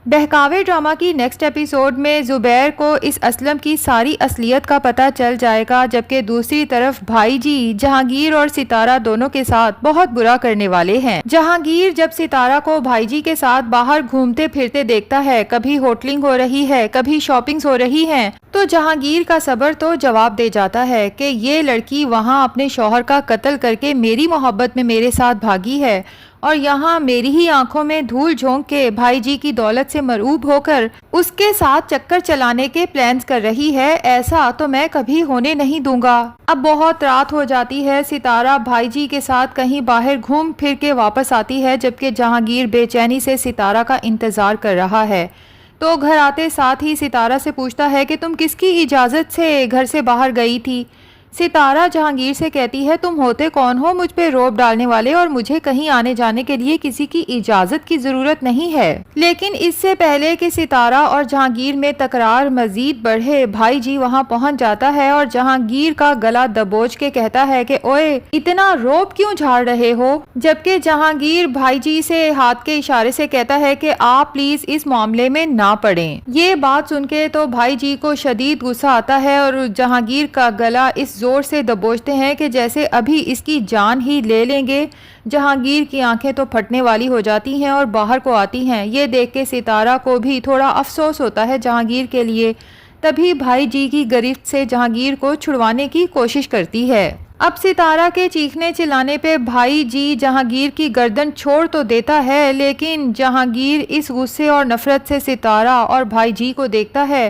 بہکاوے drama کی next episode میں زبیر کو اس اسلم کی ساری اصلیت کا پتہ چل جائے گا، جبکہ دوسری طرف بھائی جی جہانگیر اور ستارہ دونوں کے ساتھ بہت برا کرنے والے ہیں۔ جہانگیر جب ستارہ کو بھائی جی کے ساتھ باہر گھومتے پھرتے دیکھتا ہے، کبھی ہوٹلنگ ہو رہی ہے، کبھی شاپنگز ہو رہی ہیں، تو جہانگیر کا صبر تو جواب دے جاتا ہے کہ یہ لڑکی وہاں اپنے شوہر کا قتل کر کے میری محبت میں میرے ساتھ بھاگی ہے، اور یہاں میری ہی آنکھوں میں دھول جھونک کے بھائی جی کی دولت سے مرعوب ہو کر اس کے ساتھ چکر چلانے کے پلانز کر رہی ہے۔ ایسا تو میں کبھی ہونے نہیں دوں گا۔ اب بہت رات ہو جاتی ہے، ستارہ بھائی جی کے ساتھ کہیں باہر گھوم پھر کے واپس آتی ہے، جبکہ جہانگیر بے چینی سے ستارہ کا انتظار کر رہا ہے۔ تو گھر آتے ساتھ ہی ستارہ سے پوچھتا ہے کہ تم کس کی اجازت سے گھر سے باہر گئی تھی؟ ستارہ جہانگیر سے کہتی ہے تم ہوتے کون ہو مجھ پہ روب ڈالنے والے، اور مجھے کہیں آنے جانے کے لیے کسی کی اجازت کی ضرورت نہیں ہے۔ لیکن اس سے پہلے کہ ستارہ اور جہانگیر میں تکرار مزید بڑھے، بھائی جی وہاں پہنچ جاتا ہے اور جہانگیر کا گلا دبوچ کے کہتا ہے کہ اوئے اتنا روب کیوں جھاڑ رہے ہو؟ جبکہ جہانگیر بھائی جی سے ہاتھ کے اشارے سے کہتا ہے کہ آپ پلیز اس معاملے میں نہ پڑیں۔ یہ بات سن کے تو بھائی جی کو شدید غصہ آتا ہے اور جہانگیر کا گلا اس زور سے دبوچتے ہیں کہ جیسے ابھی اس کی جان ہی لے لیں گے۔ جہانگیر کی آنکھیں تو پھٹنے والی ہو جاتی ہیں اور باہر کو آتی ہیں۔ یہ دیکھ کے ستارہ کو بھی تھوڑا افسوس ہوتا ہے جہانگیر کے لیے۔ تبھی بھائی جی کی گرفت سے جہانگیر کو چھڑوانے کی کوشش کرتی ہے۔ اب ستارہ کے چیخنے چلانے پہ بھائی جی جہانگیر کی گردن چھوڑ تو دیتا ہے، لیکن جہانگیر اس غصے اور نفرت سے ستارہ اور بھائی جی کو دیکھتا ہے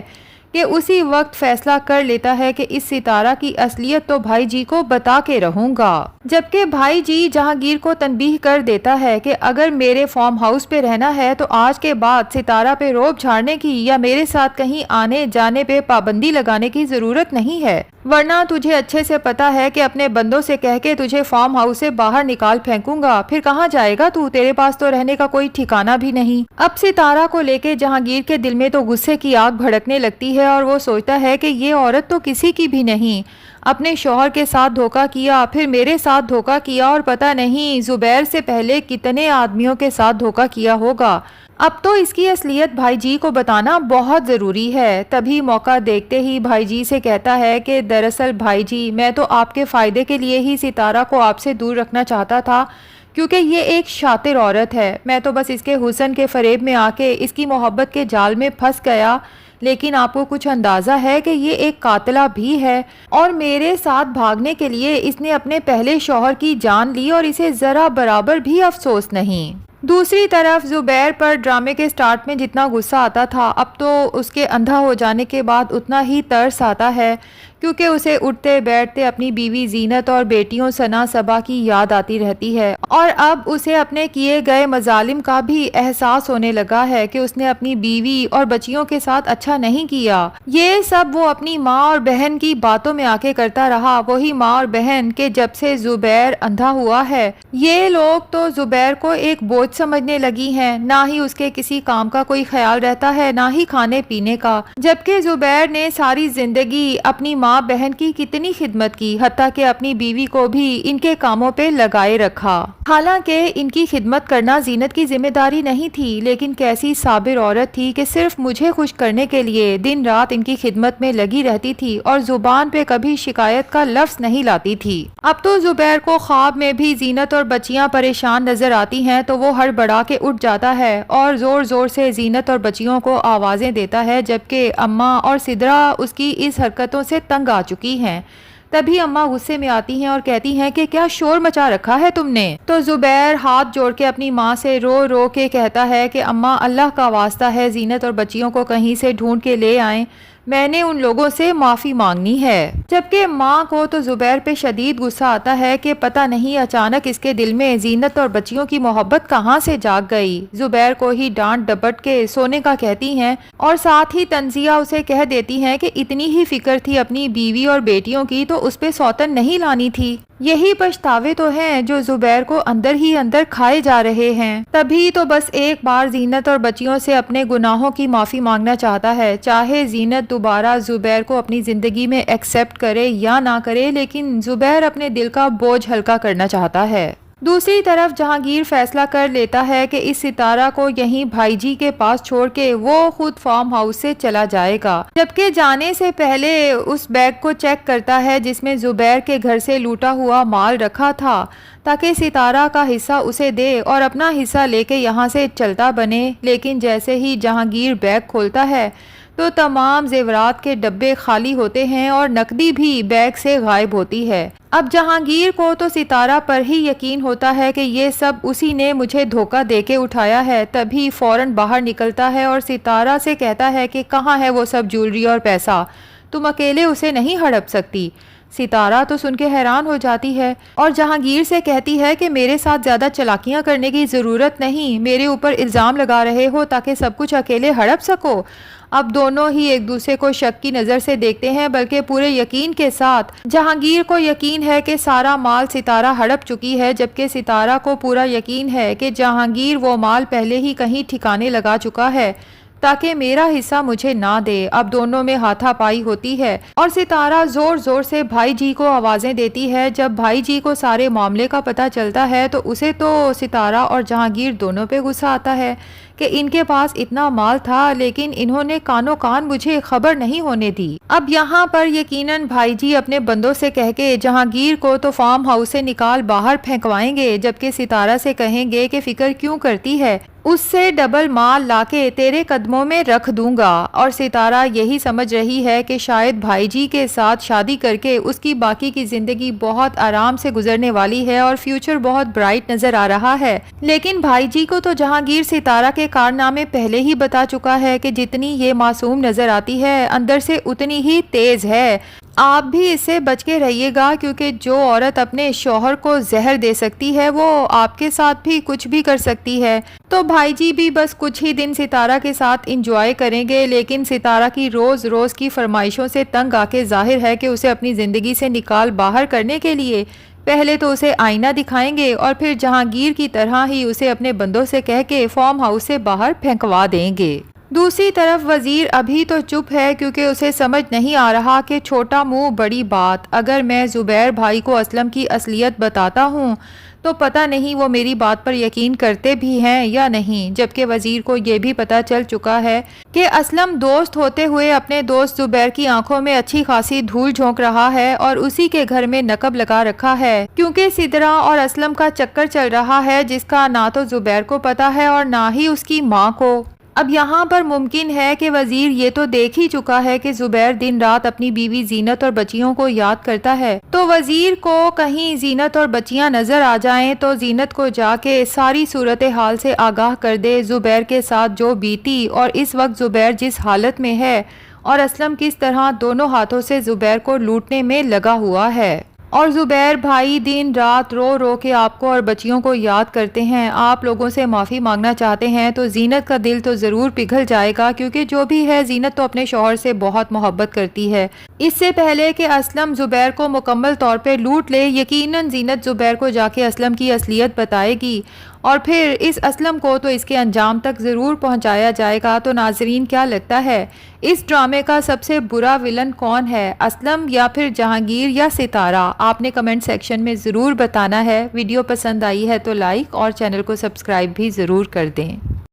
کہ اسی وقت فیصلہ کر لیتا ہے کہ اس ستارہ کی اصلیت تو بھائی جی کو بتا کے رہوں گا۔ جبکہ بھائی جی جہانگیر کو تنبیہ کر دیتا ہے کہ اگر میرے فارم ہاؤس پہ رہنا ہے تو آج کے بعد ستارہ پہ روب جھاڑنے کی یا میرے ساتھ کہیں آنے جانے پہ پابندی لگانے کی ضرورت نہیں ہے، ورنہ تجھے اچھے سے پتا ہے کہ اپنے بندوں سے کہہ کے تجھے فارم ہاؤس سے باہر نکال پھینکوں گا، پھر کہاں جائے گا تو؟ تیرے پاس تو رہنے کا کوئی ٹھکانہ بھی نہیں۔ اب ستارہ کو لے کے جہانگیر کے دل میں تو غصے کی آگ بھڑکنے لگتی ہے اور وہ سوچتا ہے کہ یہ عورت تو کسی کی بھی نہیں، اپنے شوہر کے ساتھ دھوکہ کیا، پھر میرے ساتھ دھوکہ کیا، اور پتہ نہیں زبیر سے پہلے کتنے آدمیوں کے ساتھ دھوکہ کیا ہوگا۔ اب تو اس کی اصلیت بھائی جی کو بتانا بہت ضروری ہے۔ تبھی موقع دیکھتے ہی بھائی جی سے کہتا ہے کہ دراصل بھائی جی میں تو آپ کے فائدے کے لیے ہی ستارہ کو آپ سے دور رکھنا چاہتا تھا، کیونکہ یہ ایک شاطر عورت ہے۔ میں تو بس اس کے حسن کے فریب میں آ کے اس کی محبت کے جال میں پھنس گیا، لیکن آپ کو کچھ اندازہ ہے کہ یہ ایک قاتلہ بھی ہے، اور میرے ساتھ بھاگنے کے لیے اس نے اپنے پہلے شوہر کی جان لی اور اسے ذرا برابر بھی افسوس نہیں۔ دوسری طرف زبیر پر ڈرامے کے سٹارٹ میں جتنا غصہ آتا تھا، اب تو اس کے اندھا ہو جانے کے بعد اتنا ہی ترس آتا ہے، کیونکہ اسے اٹھتے بیٹھتے اپنی بیوی زینت اور بیٹیوں ثنا صبا کی یاد آتی رہتی ہے، اور اب اسے اپنے کیے گئے مظالم کا بھی احساس ہونے لگا ہے کہ اس نے اپنی بیوی اور بچیوں کے ساتھ اچھا نہیں کیا۔ یہ سب وہ اپنی ماں اور بہن کی باتوں میں آ کے کرتا رہا، وہی ماں اور بہن کہ جب سے زبیر اندھا ہوا ہے یہ لوگ تو زبیر کو ایک بوجھ سمجھنے لگی ہیں، نہ ہی اس کے کسی کام کا کوئی خیال رہتا ہے، نہ ہی کھانے پینے کا، جبکہ زبیر نے ساری زندگی اپنی ماں بہن کی کتنی خدمت کی، حتیٰ کہ اپنی بیوی کو بھی ان کے کاموں پہ لگائے رکھا۔ حالانکہ ان کی خدمت کرنا زینت کی ذمہ داری نہیں تھی، لیکن کیسی صابر عورت تھی کہ صرف مجھے خوش کرنے کے لیے دن رات ان کی خدمت میں لگی رہتی تھی اور زبان پہ کبھی شکایت کا لفظ نہیں لاتی تھی۔ اب تو زبیر کو خواب میں بھی زینت اور بچیاں پریشان نظر آتی ہیں تو وہ ہڑبڑا کے اٹھ جاتا ہے اور زور زور سے زینت اور بچیوں کو آوازیں دیتا ہے، جبکہ اماں اور سدرا اس کی اس حرکتوں سے تنگ آ چکی ہیں۔ تبھی اماں غصے میں آتی ہیں اور کہتی ہیں کہ کیا شور مچا رکھا ہے تم نے؟ تو زبیر ہاتھ جوڑ کے اپنی ماں سے رو رو کے کہتا ہے کہ اماں اللہ کا واسطہ ہے زینت اور بچیوں کو کہیں سے ڈھونڈ کے لے آئیں، میں نے ان لوگوں سے معافی مانگنی ہے۔ جبکہ ماں کو تو زبیر پہ شدید غصہ آتا ہے کہ پتہ نہیں اچانک اس کے دل میں زینت اور بچیوں کی محبت کہاں سے جاگ گئی۔ زبیر کو ہی ڈانٹ ڈپٹ کے سونے کا کہتی ہیں اور ساتھ ہی تنزیہ اسے کہہ دیتی ہیں کہ اتنی ہی فکر تھی اپنی بیوی اور بیٹیوں کی تو اس پہ سوتن نہیں لانی تھی۔ یہی پچھتاوے تو ہیں جو زبیر کو اندر ہی اندر کھائے جا رہے ہیں۔ تبھی تو بس ایک بار زینت اور بچیوں سے اپنے گناہوں کی معافی مانگنا چاہتا ہے، چاہے زینت دوبارہ زبیر کو اپنی زندگی میں ایکسپٹ کرے یا نہ کرے، لیکن زبیر اپنے دل کا بوجھ ہلکا کرنا چاہتا ہے۔ دوسری طرف جہانگیر فیصلہ کر لیتا ہے کہ اس ستارہ کو یہیں بھائی جی کے پاس چھوڑ کے وہ خود فارم ہاؤس سے چلا جائے گا، جبکہ جانے سے پہلے اس بیگ کو چیک کرتا ہے جس میں زبیر کے گھر سے لوٹا ہوا مال رکھا تھا، تاکہ ستارہ کا حصہ اسے دے اور اپنا حصہ لے کے یہاں سے چلتا بنے۔ لیکن جیسے ہی جہانگیر بیگ کھولتا ہے تو تمام زیورات کے ڈبے خالی ہوتے ہیں اور نقدی بھی بیگ سے غائب ہوتی ہے۔ اب جہانگیر کو تو ستارہ پر ہی یقین ہوتا ہے کہ یہ سب اسی نے مجھے دھوکہ دے کے اٹھایا ہے، تبھی فوراً باہر نکلتا ہے اور ستارہ سے کہتا ہے کہ کہاں ہے وہ سب جیولری اور پیسہ، تم اکیلے اسے نہیں ہڑپ سکتی۔ ستارہ تو سن کے حیران ہو جاتی ہے اور جہانگیر سے کہتی ہے کہ میرے ساتھ زیادہ چلاکیاں کرنے کی ضرورت نہیں، میرے اوپر الزام لگا رہے ہو تاکہ سب کچھ اکیلے ہڑپ سکو۔ اب دونوں ہی ایک دوسرے کو شک کی نظر سے دیکھتے ہیں، بلکہ پورے یقین کے ساتھ۔ جہانگیر کو یقین ہے کہ سارا مال ستارہ ہڑپ چکی ہے، جبکہ ستارہ کو پورا یقین ہے کہ جہانگیر وہ مال پہلے ہی کہیں ٹھکانے لگا چکا ہے تاکہ میرا حصہ مجھے نہ دے۔ اب دونوں میں ہاتھا پائی ہوتی ہے اور ستارہ زور زور سے بھائی جی کو آوازیں دیتی ہے۔ جب بھائی جی کو سارے معاملے کا پتہ چلتا ہے تو اسے تو ستارہ اور جہانگیر دونوں پہ غصہ آتا ہے کہ ان کے پاس اتنا مال تھا لیکن انہوں نے کانوں کان مجھے خبر نہیں ہونے دی۔ اب یہاں پر یقیناً بھائی جی اپنے بندوں سے کہہ کے جہانگیر کو تو فارم ہاؤس سے نکال باہر پھینکوائیں گے، جبکہ ستارہ سے کہیں گے کہ فکر کیوں کرتی ہے، اس سے ڈبل مال لا کے تیرے قدموں میں رکھ دوں گا۔ اور ستارہ یہی سمجھ رہی ہے کہ شاید بھائی جی کے ساتھ شادی کر کے اس کی باقی کی زندگی بہت آرام سے گزرنے والی ہے اور فیوچر بہت برائٹ نظر آ رہا ہے، لیکن بھائی جی کو تو جہانگیر ستارہ کے کارنامے پہلے ہی بتا چکا ہے کہ جتنی یہ معصوم نظر آتی ہے اندر سے اتنی ہی تیز ہے۔ آپ بھی اس سے بچ کے رہیے گا، کیونکہ جو عورت اپنے شوہر کو زہر دے سکتی ہے وہ آپ کے ساتھ بھی کچھ بھی کر سکتی ہے۔ تو بھائی جی بھی بس کچھ ہی دن ستارہ کے ساتھ انجوائے کریں گے، لیکن ستارہ کی روز روز کی فرمائشوں سے تنگ آ کے ظاہر ہے کہ اسے اپنی زندگی سے نکال باہر کرنے کے لیے پہلے تو اسے آئینہ دکھائیں گے اور پھر جہانگیر کی طرح ہی اسے اپنے بندوں سے کہہ کے فارم ہاؤس سے باہر پھینکوا دیں گے۔ دوسری طرف وزیر ابھی تو چپ ہے، کیونکہ اسے سمجھ نہیں آ رہا کہ چھوٹا منہ بڑی بات، اگر میں زبیر بھائی کو اسلم کی اصلیت بتاتا ہوں تو پتہ نہیں وہ میری بات پر یقین کرتے بھی ہیں یا نہیں، جبکہ وزیر کو یہ بھی پتہ چل چکا ہے کہ اسلم دوست ہوتے ہوئے اپنے دوست زبیر کی آنکھوں میں اچھی خاصی دھول جھونک رہا ہے اور اسی کے گھر میں نقب لگا رکھا ہے، کیونکہ سدرا اور اسلم کا چکر چل رہا ہے جس کا نہ تو زبیر کو پتہ ہے اور نہ ہی اس کی ماں کو۔ اب یہاں پر ممکن ہے کہ وزیر یہ تو دیکھ ہی چکا ہے کہ زبیر دن رات اپنی بیوی زینت اور بچیوں کو یاد کرتا ہے، تو وزیر کو کہیں زینت اور بچیاں نظر آ جائیں تو زینت کو جا کے ساری صورتحال سے آگاہ کر دے، زبیر کے ساتھ جو بیتی اور اس وقت زبیر جس حالت میں ہے اور اسلم کس طرح دونوں ہاتھوں سے زبیر کو لوٹنے میں لگا ہوا ہے۔ اور زبیر بھائی دن رات رو رو کے آپ کو اور بچیوں کو یاد کرتے ہیں، آپ لوگوں سے معافی مانگنا چاہتے ہیں تو زینت کا دل تو ضرور پگھل جائے گا، کیونکہ جو بھی ہے زینت تو اپنے شوہر سے بہت محبت کرتی ہے۔ اس سے پہلے کہ اسلم زبیر کو مکمل طور پہ لوٹ لے، یقیناً زینت زبیر کو جا کے اسلم کی اصلیت بتائے گی اور پھر اس اسلم کو تو اس کے انجام تک ضرور پہنچایا جائے گا۔ تو ناظرین کیا لگتا ہے اس ڈرامے کا سب سے برا ولن کون ہے، اسلم یا پھر جہانگیر یا ستارہ؟ آپ نے کمنٹ سیکشن میں ضرور بتانا ہے۔ ویڈیو پسند آئی ہے تو لائک اور چینل کو سبسکرائب بھی ضرور کر دیں۔